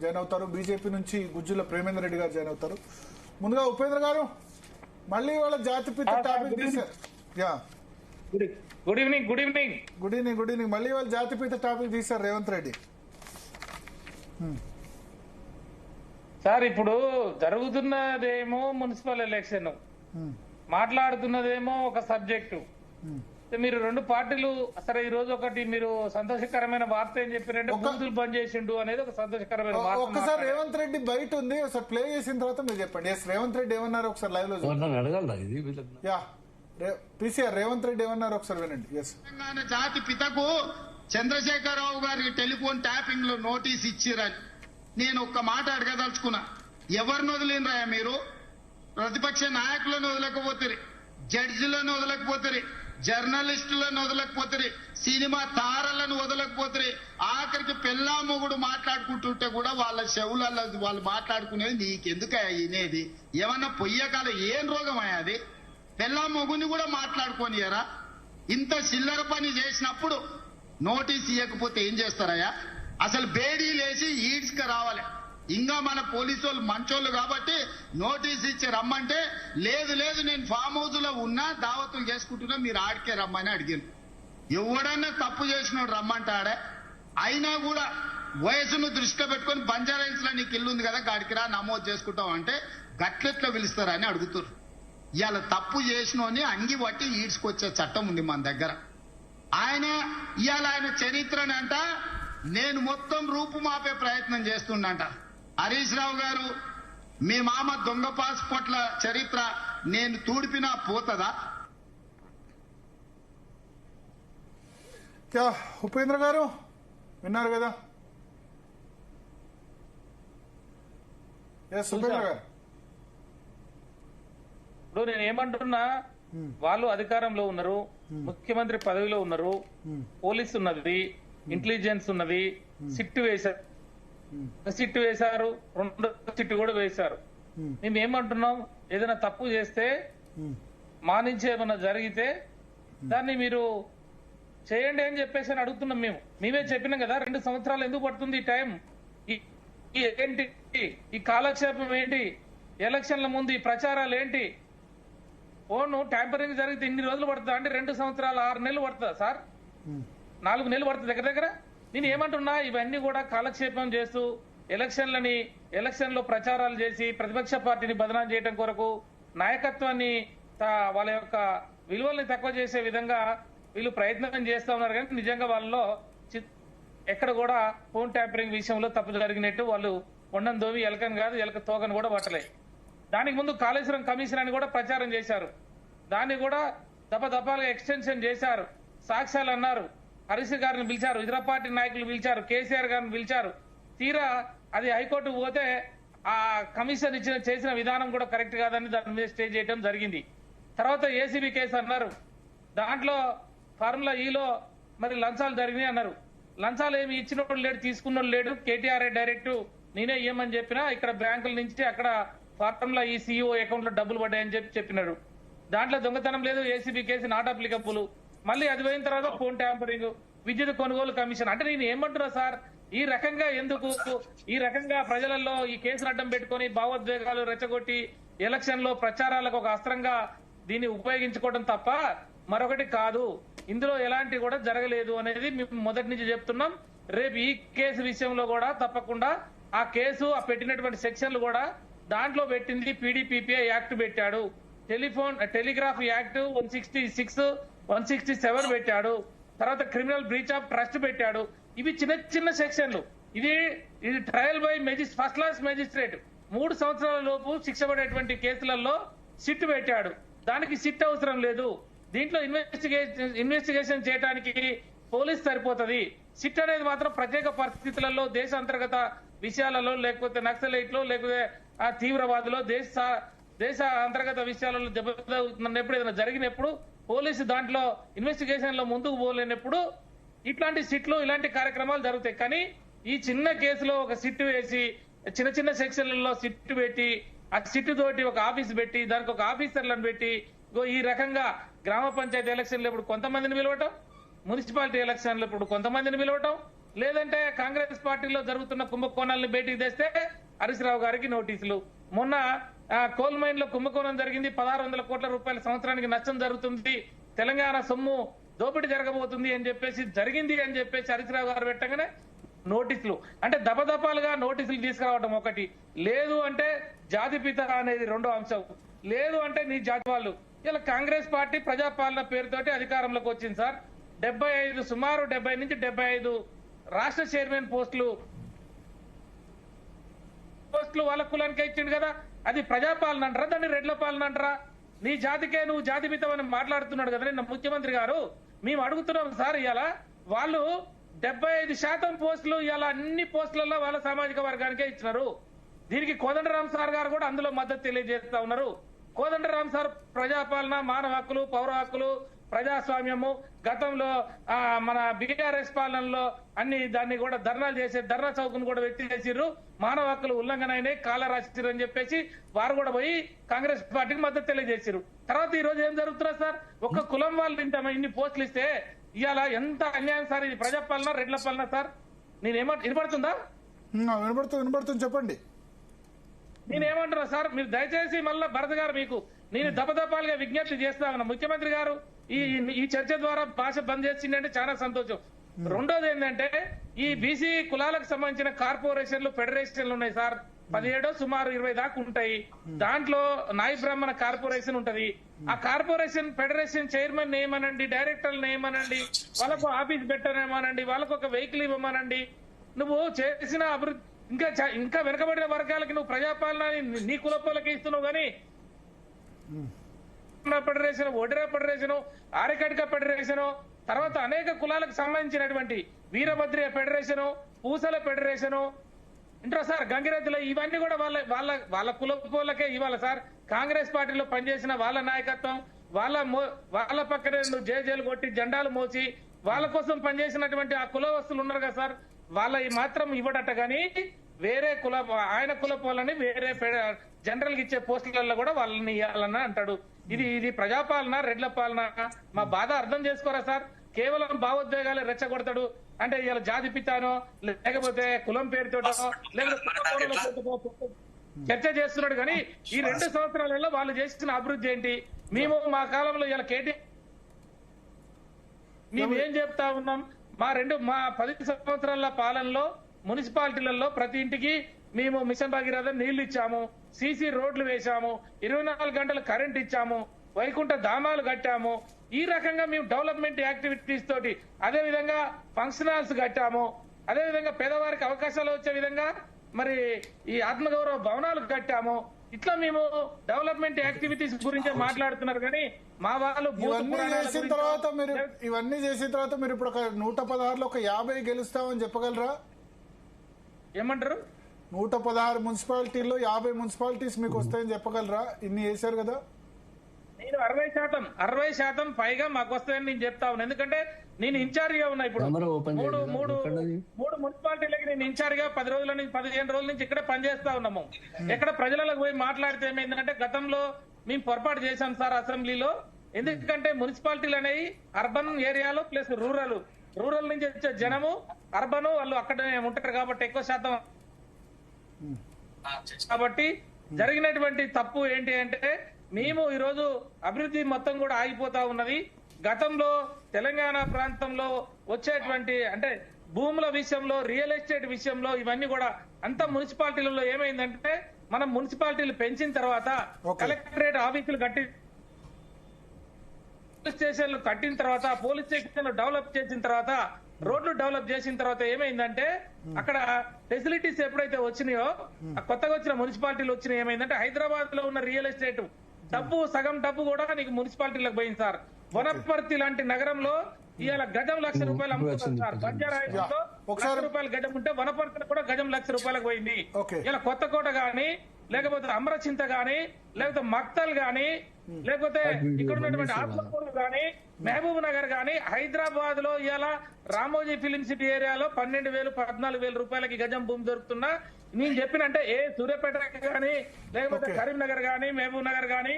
Join అవుతారు. BJP నుంచి గుజ్జుల ప్రేమేందర్ రెడ్డి గారు జాయిన్ అవుతారు. ముందుగా ఉపేంద్ర గారు, మళ్ళీ వాళ్ళ జాతిపిత టాపిక్ తీశారు. Yeah, good evening. Good evening. Good evening. Good evening. మళ్ళీ వాళ్ళ జాతిపిత టాపిక్ తీశారు రేవంత్ రెడ్డి. సార్, ఇప్పుడు జరుగుతున్నదేమో మున్సిపల్ ఎలక్షన్, మాట్లాడుతున్నదేమో ఒక సబ్జెక్టు. మీరు రెండు పార్టీలు సరే, ఈ రోజు ఒకటి మీరు సంతోషకరమైన వార్త ఏం చెప్పారంటే బూతులు బంద్ చేసిండు అనేది ఒక సంతోషకరమైన వార్త. ఒకసారి రేవంత్ రెడ్డి బయట ఉంది, ఒకసారి ప్లే చేసిన తర్వాత మీరు చెప్పండి. ఎస్, రేవంత్ రెడ్డి ఏమన్నారు ఒకసారి లైవ్ లో యా పీసీఆర్ రేవంత్ రెడ్డి ఏమన్నారు ఒకసారి వినండి. ఎస్, తెలంగాణ జాతి పితకు చంద్రశేఖరరావు గారి టెలిఫోన్ ట్యాపింగ్ లో నోటీస్ ఇచ్చిరని నేను ఒక్క మాట అడగదలుచుకున్నా. ఎవరిని వదిలినరా మీరు? ప్రతిపక్ష నాయకులను వదలకపోతే, జడ్జిలను వదలకపోతే, జర్నలిస్టులను వదలకపోతే, సినిమా తారలను వదలకపోతే, ఆఖరికి పెళ్ళా మొగుడు మాట్లాడుకుంటుంటే కూడా వాళ్ళ చెవులలో వాళ్ళు మాట్లాడుకునేది నీకెందుకయ్యా వినేది? ఏమన్నా పొయ్యకాల ఏం రోగం అయ్యాది? పెళ్ళా మొగుని కూడా మాట్లాడుకోనియరా? ఇంత చిల్లర పని చేసినప్పుడు నోటీస్ ఇవ్వకపోతే ఏం చేస్తారయ్యా? అసలు బేడీలేసి ఈడ్స్కి రావాలి. ఇంకా మన పోలీసు వాళ్ళు మంచోళ్ళు కాబట్టి నోటీస్ ఇచ్చి రమ్మంటే లేదు లేదు నేను ఫామ్ హౌస్ లో ఉన్నా, దావతులు చేసుకుంటున్నా, మీరు ఆడికే రమ్మని అడిగాను. ఎవడన్నా తప్పు చేసినోడు రమ్మంటాడే. అయినా కూడా వయసును దృష్టిలో పెట్టుకుని బంజారాహిల్స్ లో నీకు ఇల్లు ఉంది కదా, గాడికి రా నమోదు చేసుకుంటాం అంటే గట్లెట్లా పిలుస్తారని అడుగుతారు. ఇవాళ తప్పు చేసినోని అంగి పట్టి ఈడ్చుకొచ్చే చట్టం ఉంది మన దగ్గర. ఇవాళ ఆయన చరిత్రనంట నేను మొత్తం రూపుమాపే ప్రయత్నం చేస్తుండంట. హరీష్ రావు గారు, మీ మామ దొంగ పాస్పోర్ట్ల చరిత్ర నేను తూడిపినా పోతదా? ఉపేంద్ర గారు విన్నారు కదా? ఎస్ ఉపేంద్ర గారు, ఇప్పుడు నేను ఏమంటున్నా, వాళ్ళు అధికారంలో ఉన్నారు, ముఖ్యమంత్రి పదవిలో ఉన్నారు, పోలీసు ఉన్నది, ఇంటెలిజెన్స్ ఉన్నది, సిట్టు వేశారు, సిట్టు వేశారు, రెండు సిట్టు కూడా వేశారు. మేము ఏమంటున్నాం, ఏదైనా తప్పు చేస్తే మా నుంచి ఏమైనా జరిగితే దాన్ని మీరు చేయండి అని చెప్పేసి అని అడుగుతున్నాం. మేమే చెప్పినాం కదా, 2 సంవత్సరాలు ఎందుకు పడుతుంది టైం? ఏంటి ఈ కాలక్షేపం? ఏంటి ఎలక్షన్ల ముందు ఈ ప్రచారాలు ఏంటి? ఫోను ట్యాంపరింగ్ జరిగితే ఇన్ని రోజులు పడుతుందా అంటే 2 సంవత్సరాలు 6 నెలలు పడుతుందా సార్? 4 నెలలు పడుతుంది దగ్గర దగ్గర. నేను ఏమంటున్నా, ఇవన్నీ కూడా కాలక్షేపం చేస్తూ ఎలక్షన్ లో ప్రచారాలు చేసి ప్రతిపక్ష పార్టీని బదనాం చేయడం కొరకు, నాయకత్వాన్ని వాళ్ళ యొక్క విలువల్ని తక్కువ చేసే విధంగా వీళ్ళు ప్రయత్నం చేస్తా ఉన్నారు. కానీ నిజంగా వాళ్ళలో ఎక్కడ కూడా ఫోన్ ట్యాంపరింగ్ విషయంలో తప్పు జరిగినట్టు వాళ్ళు కొండం దోవి ఎలకని కాదు, ఎలక తోకను కూడా పట్టలేదు. దానికి ముందు కాళేశ్వరం కమిషన్ అని కూడా ప్రచారం చేశారు. దాన్ని కూడా దపదపాలుగా ఎక్స్టెన్షన్ చేశారు. సాక్ష్యాలు అన్నారు. హరీష్ గారిని పిలిచారు, ఇతర పార్టీ నాయకులు పిలిచారు, కేసీఆర్ గారిని పిలిచారు. తీరా అది హైకోర్టు పోతే ఆ కమిషన్ చేసిన విధానం కూడా కరెక్ట్ కాదని దాని మీద స్టే చేయడం జరిగింది. తర్వాత ఏసీబీ కేసు అన్నారు. దాంట్లో ఫార్ములా ఈలో మరి లంచాలు జరిగినాయి అన్నారు. లంచాలు ఏమి ఇచ్చినోడు లేడు, తీసుకున్నోడు లేడు. కేటీఆర్ డైరెక్ట్ నేనే ఇవ్వమని చెప్పినా ఇక్కడ బ్యాంకుల నుంచి అక్కడ ఫార్ములా ఈ సీఈఓ అకౌంట్ లో డబ్బులు పడ్డాయని చెప్పినాడు. దాంట్లో దొంగతనం లేదు, ఏసీబీ కేసు నాట్ అప్లికబుల్. మళ్ళీ అది పోయిన తర్వాత ఫోన్ ట్యాంపరింగ్, విద్యుత్ కొనుగోలు కమిషన్. అంటే నేను ఏమంటున్నా సార్, ఈ రకంగా ఎందుకు ఈ రకంగా ప్రజలలో ఈ కేసును అడ్డం పెట్టుకుని భావోద్వేగాలు రెచ్చగొట్టి ఎలక్షన్ లో ప్రచారాలకు ఒక అస్త్రంగా దీన్ని ఉపయోగించుకోవడం తప్ప మరొకటి కాదు. ఇందులో ఎలాంటి కూడా జరగలేదు అనేది మేము మొదటి నుంచి చెప్తున్నాం. రేపు ఈ కేసు విషయంలో కూడా తప్పకుండా ఆ కేసు ఆ పెట్టినటువంటి సెక్షన్లు కూడా దాంట్లో పెట్టింది పీడీపీపీఐ యాక్ట్ పెట్టాడు, టెలిగ్రాఫ్ యాక్ట్ 166, 167 పెట్టాడు, తర్వాత క్రిమినల్ బ్రీచ్ ఆఫ్ ట్రస్ట్ పెట్టాడు. ఇవి చిన్న చిన్న సెక్షన్లు. ఇది trial by first class magistrate 3 సంవత్సరాల లోపు శిక్ష పడేటువంటి కేసులలో సిట్ పెట్టాడు. దానికి సిట్ అవసరం లేదు. దీంట్లో ఇన్వెస్టిగేషన్ చేయడానికి పోలీస్ సరిపోతుంది. సిట్ అనేది మాత్రం ప్రత్యేక పరిస్థితులలో, దేశ అంతర్గత విషయాలలో, లేకపోతే నక్సలైట్లో, లేకపోతే తీవ్రవాదులో, దేశ అంతర్గత విషయాలలో దెబ్బతిన్నప్పుడు ఏదైనా జరిగినప్పుడు పోలీసు దాంట్లో ఇన్వెస్టిగేషన్ లో ముందుకు పోలేనప్పుడు ఇట్లాంటి సిట్లు ఇలాంటి కార్యక్రమాలు జరుగుతాయి. కానీ ఈ చిన్న కేసులో ఒక సిట్ వేసి చిన్న చిన్న సెక్షన్లలో సిట్ పెట్టి ఆ సిట్ తోటి ఒక ఆఫీస్ పెట్టి దానికి ఒక ఆఫీసర్లను పెట్టి ఈ రకంగా గ్రామ పంచాయతీ ఎలక్షన్లు ఇప్పుడు కొంతమందిని పిలవటం, మున్సిపాలిటీ ఎలక్షన్లు ఇప్పుడు కొంతమందిని పిలవటం, లేదంటే కాంగ్రెస్ పార్టీలో జరుగుతున్న కుంభకోణాలను బయటికి తెస్తే హరీష్ రావు గారికి నోటీసులు. మొన్న కోల్ మైన్ లో కుంభకోణం జరిగింది, 1600 కోట్ల రూపాయల సంవత్సరానికి నష్టం జరుగుతుంది, తెలంగాణ సొమ్ము దోపిడీ జరగబోతుంది అని చెప్పేసి జరిగింది అని చెప్పేసి హరీష్ రావు గారు పెట్టగానే నోటీసులు. అంటే దపదపాలుగా నోటీసులు తీసుకురావడం ఒకటి, లేదు అంటే జాతిపిత అనేది రెండో అంశం, లేదు అంటే నీ జాతి వాళ్ళు. ఇలా కాంగ్రెస్ పార్టీ ప్రజాపాలన పేరుతోటి అధికారంలోకి వచ్చింది సార్. 75 సుమారు 70 నుంచి 75 రాష్ట్ర చైర్మన్ పోస్టులు వాళ్ళ కులానికే ఇచ్చిండు కదా. అది ప్రజాపాలన అంటారా, దాన్ని రెడ్ల పాలన అంటారా? నీ జాతికే నువ్వు జాతిపితం అని మాట్లాడుతున్నాడు కదా నిన్న ముఖ్యమంత్రి గారు. మేము అడుగుతున్నాం సార్, ఇవాళ వాళ్ళు 75% పోస్టులు ఇవాళ అన్ని పోస్టులలో వాళ్ళ సామాజిక వర్గానికే ఇచ్చినారు. దీనికి కోదండరాం సార్ గారు కూడా అందులో మద్దతు తెలియజేస్తా ఉన్నారు. కోదండరాం సార్ ప్రజాపాలన, మానవ హక్కులు, పౌర హక్కులు, ప్రజాస్వామ్యము, గతంలో మన బీఆర్ఎస్ పాలనలో అన్ని దాన్ని కూడా ధర్నాలు చేసే ధర్నా చౌకను కూడా వ్యక్తి చేసిర్రు, మానవ హక్కులు ఉల్లంఘన అయినాయి, కాల రాసిరు అని చెప్పేసి వారు కూడా పోయి కాంగ్రెస్ పార్టీకి మద్దతు తెలియజేసారు. తర్వాత ఈ రోజు ఏం జరుగుతున్నారు సార్? ఒక్క కులం వాళ్ళు ఇన్ని పోస్టులు ఇస్తే ఇవాళ ఎంత అన్యాయం సార్. ఇది ప్రజాపాలన, రెడ్ల పాలన సార్? వినపడుతుందా? వినపడుతుంది, చెప్పండి. నేనేమంటున్నా సార్, మీరు దయచేసి మళ్ళా భరత్ గారు మీకు నేను దపదపాలుగా విజ్ఞప్తి చేస్తా ఉన్నా. ముఖ్యమంత్రి గారు ఈ చర్చ ద్వారా భాష బంద్ చేసిందంటే చాలా సంతోషం. రెండోది ఏంటంటే ఈ బీసీ కులాలకు సంబంధించిన కార్పొరేషన్లు, ఫెడరేషన్లు ఉన్నాయి సార్. 17 సుమారు 20 దాకా ఉంటాయి. దాంట్లో నాయ బ్రాహ్మణ కార్పొరేషన్ ఉంటది. ఆ కార్పొరేషన్ ఫెడరేషన్ చైర్మన్ ఏమనండి, డైరెక్టర్లు ఏమనండి, వాళ్ళకు ఆఫీస్ పెట్టనేమనండి, వాళ్ళకు ఒక వెహికల్ ఇవ్వమనండి. నువ్వు చేసిన అభివృద్ధి ఇంకా వెనకబడిన వర్గాలకి నువ్వు ప్రజాపాలన నీ కులపోలకి ఇస్తున్నావు కానీ ఫెడరేషన్, ఒడిరా ఫెడరేషన్, ఆరికటిక ఫెడరేషన్, తర్వాత అనేక కులాలకు సంబంధించినటువంటి వీరభద్రియ ఫెడరేషన్, పూసల ఫెడరేషన్ ఇంటో సార్, గంగిరెద్దుల, ఇవన్నీ కూడా వాళ్ళ కులపోలకే ఇవ్వాలి సార్. కాంగ్రెస్ పార్టీలో పనిచేసిన వాళ్ళ నాయకత్వం, వాళ్ళ పక్కనే జేజేలు కొట్టి జెండాలు మోసి వాళ్ళ కోసం పనిచేసినటువంటి ఆ కులవస్తులు ఉన్నారు కదా సార్, వాళ్ళ మాత్రం ఇవ్వడట. కానీ వేరే ఆయన కులపోలని వేరే జనరల్ గా ఇచ్చే పోస్టులలో కూడా వాళ్ళని ఇవ్వాలని అంటాడు. ఇది ప్రజాపాలన, రెడ్ల పాలన? మా బాధ అర్థం చేసుకోరా సార్? కేవలం భావోద్వేగాలు రెచ్చగొడతాడు అంటే ఇలా జాతి పితానో లేకపోతే కులం పేరుతోటో లేకపోతే చర్చ చేస్తున్నాడు. కానీ ఈ 2 సంవత్సరాలలో వాళ్ళు చేసిన అభివృద్ధి ఏంటి? మేము మా కాలంలో ఇలా మేమేం చెప్తా ఉన్నాం? మా 10 సంవత్సరాల పాలనలో మున్సిపాలిటీలలో ప్రతి ఇంటికి మేము మిషన్ భగీరథ నీళ్లు ఇచ్చాము, సీసీ రోడ్లు వేశాము, 24 గంటలు కరెంట్ ఇచ్చాము, వైకుంఠ ధామాలు కట్టాము. ఈ రకంగా మేము డెవలప్మెంట్ యాక్టివిటీస్ తోటి, అదే విధంగా ఫంక్షన్ హాల్స్ కట్టాము, అదే విధంగా పేదవారికి అవకాశాలు వచ్చే విధంగా మరి ఈ ఆత్మగౌరవ భవనాలు కట్టాము. ఇట్లా మేము డెవలప్మెంట్ యాక్టివిటీస్ గురించి మాట్లాడుతున్నారు. కానీ మా వాళ్ళు ఇవన్నీ చేసిన తర్వాత మీరు ఇప్పుడు ఒక 116లో ఒక 50 గెలుస్తామని చెప్పగలరా? ఏమంటారు? 116 మున్సిపాలిటీల్లో 50 మున్సిపాలిటీస్ మీకు వస్తాయని చెప్పగలరా? ఇన్ని చేశారు కదా. నేను 60% పైగా మాకు వస్తాయని నేను చెప్తా ఉన్నాను. ఎందుకంటే నేను ఇన్ఛార్జ్ గా ఉన్నా. ఇప్పుడు మూడు మున్సిపాలిటీలకి నేను ఇన్ఛార్జ్ గా 10 రోజుల నుంచి 15 రోజుల నుంచి ఇక్కడే పనిచేస్తా ఉన్నాము. ఎక్కడ ప్రజలకు పోయి మాట్లాడితే ఏమైందంటే గతంలో మేము పొరపాటు చేశాం సార్ అసెంబ్లీలో. ఎందుకంటే మున్సిపాలిటీలు అనేవి అర్బన్ ఏరియాలో ప్లస్ రూరల్ నుంచి వచ్చే జనము అర్బన్ వాళ్ళు అక్కడనే ఉంటారు కాబట్టి ఎక్కువ శాతం. కాబట్టి జరిగినటువంటి తప్పు ఏంటి అంటే మేము ఈరోజు అభివృద్ధి మొత్తం కూడా ఆగిపోతా ఉన్నది. గతంలో తెలంగాణ ప్రాంతంలో వచ్చేటువంటి అంటే భూముల విషయంలో, రియల్ ఎస్టేట్ విషయంలో ఇవన్నీ కూడా అంత మున్సిపాలిటీలలో ఏమైందంటే మనం మున్సిపాలిటీలు పెంచిన తర్వాత కలెక్టరేట్ ఆఫీసులు స్టేషన్లు కట్టిన తర్వాత, పోలీస్ స్టేషన్లు డెవలప్ చేసిన తర్వాత, రోడ్లు డెవలప్ చేసిన తర్వాత ఏమైందంటే అక్కడ ఫెసిలిటీస్ ఎప్పుడైతే వచ్చినాయో కొత్తగా వచ్చిన మున్సిపాలిటీలు వచ్చినాయి ఏమైందంటే హైదరాబాద్ లో ఉన్న రియల్ ఎస్టేట్ సగం డబ్బు కూడా నీకు మున్సిపాలిటీలకు పోయింది సార్. వనపర్తి లాంటి నగరంలో ఇవాళ గజం ₹1,00,000 అమ్ముతున్నారు సార్. బంజారాహిల్స్లో ₹1,00,000 గజం ఉంటే వనపర్తిలో కూడా గజం ₹1,00,000 పోయింది. ఇలా కొత్తకోట గాని లేకపోతే అమరచింత గాని లేకపోతే మక్తల్ గాని లేకపోతే ఇక్కడ ఉన్నటువంటి ఆత్మకూరు గాని మహబూబ్ నగర్ గాని హైదరాబాద్ లో ఇవాళ రామోజీ ఫిలిం సిటీ ఏరియాలో 12,000 14,000 రూపాయలకి గజం భూమి దొరుకుతున్నా నేను చెప్పినంటే సూర్యాపేట గాని లేకపోతే కరీంనగర్ గాని మహబూబ్ నగర్ గాని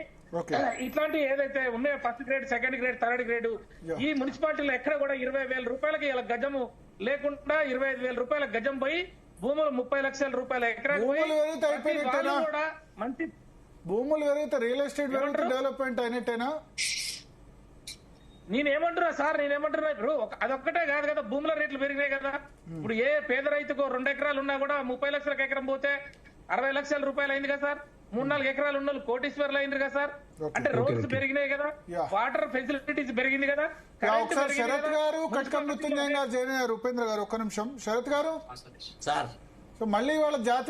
ఇట్లాంటి ఏదైతే ఉన్నాయో first grade, second grade, third grade ఈ మున్సిపాలిటీలో ఎక్కడ కూడా 20,000 రూపాయలకి ఇలా గజము లేకుండా 25,000 రూపాయల గజం పోయి భూములు 30 లక్షల రూపాయల ఎకరాకు పోయి భూములు పెరిగితే ప్రతి అయిపోయినట్టేనా? వాళ్ళు కూడా మంచి భూములు పెరిగితే రియల్ ఎస్టేట్ పెరిగితే ఏమంటారు? డెవలప్మెంట్ అయినట్టేనా? నేనేమంటున్నా సార్, నేనేమంటున్నా ఇప్పుడు అదొక్కటే కాదు కదా, భూముల రేట్లు పెరిగినాయి కదా. ఇప్పుడు ఏ పేద రైతుకు 2 ఎకరాలు ఉన్నా కూడా 30 లక్షలకు ఎకరం పోతే 60 లక్షల రూపాయలు అయింది కదా సార్. 3-4 ఎకరాలు ఉన్న వాళ్ళు కోటీశ్వర్లు అయింది కదా సార్. అంటే రోడ్స్ పెరిగినాయి కదా, Yeah. వాటర్ ఫెసిలిటీస్ పెరిగింది కదా, కరెంట్ ఒకసారి పెరిగింది శరత్ కదా. గారు కట్కం మృత్యుంజయం గారు జాయిన్ అయ్యారు. ఉపేంద్ర గారు ఒక్క నిమిషం. శరత్ గారు సార్ సో మళ్ళీ వాళ్ళ జాతీయ